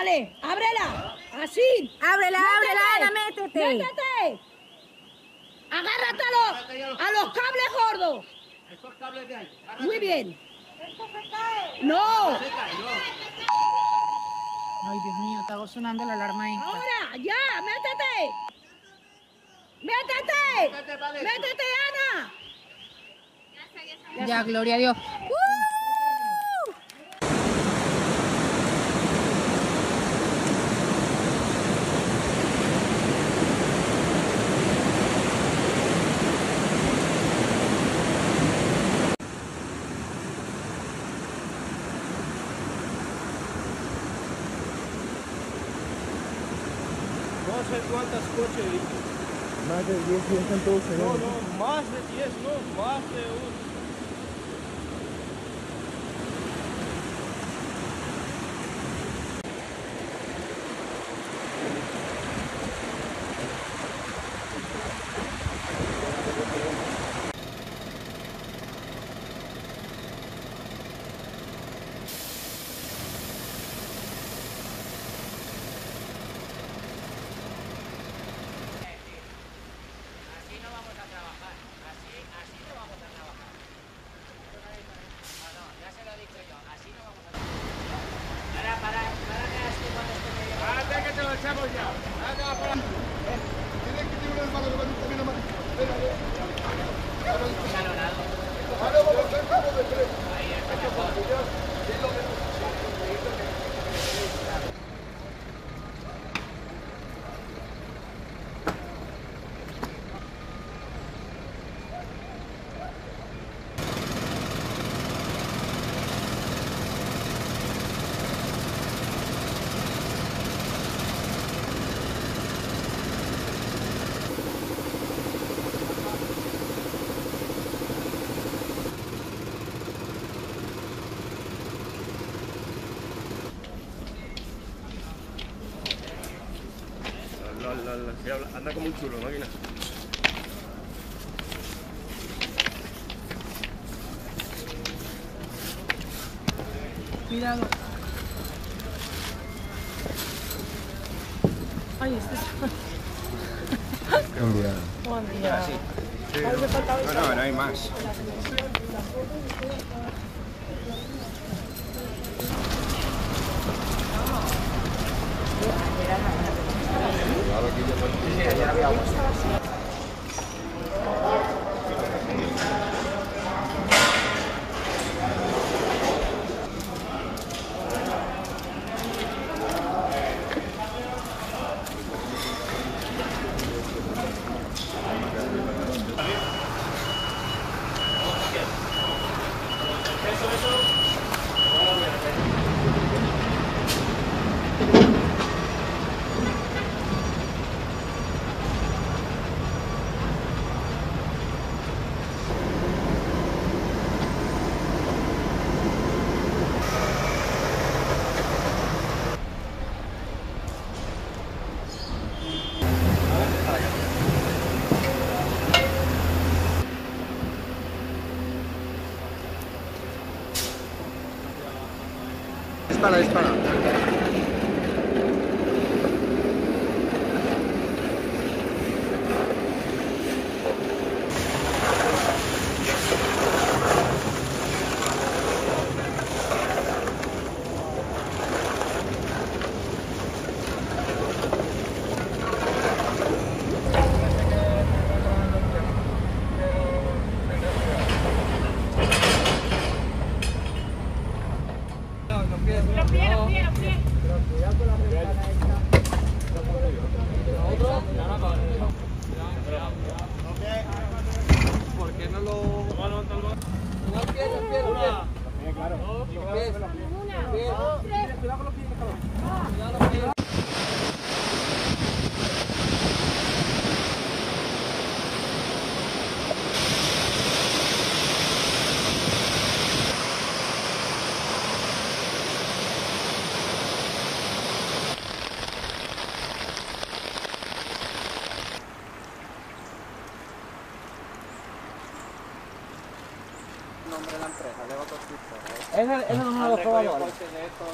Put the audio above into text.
Vale, ábrela. Así. Ábrela, Métete. Ana, métete. Métete. Agárrate a los cables gordos. Estos cables de ahí. Muy bien. Esto se cae. No. Se cae, no. Ay, Dios mío, está sonando la alarma esta. Ahora, ya, métete. Métete. Métete, vale. Métete, Ana. Ya, gloria a Dios. No sé cuántas coches hay. Más de 10 están todos No, cegados. no, más de 10, no, más de uno. Así no vamos a trabajar. Así no vamos a trabajar. No, ya se lo he dicho yo. Así no vamos a trabajar. Para que así cuando esté medio. ¡Espérate que te lo echamos ya! Tienes que tener una mano, también una mano. Salonado. Ahora vamos a hacer como de tres. Ahí está mejor. Anda como un chulo, máquina. Cuidado. Ay, este es... Cambiado. Buen día. No hay más. Dispara. ¿Por qué no lo...? Nombre de la empresa, Lego Constructora. Es el número de los probadores. De esto,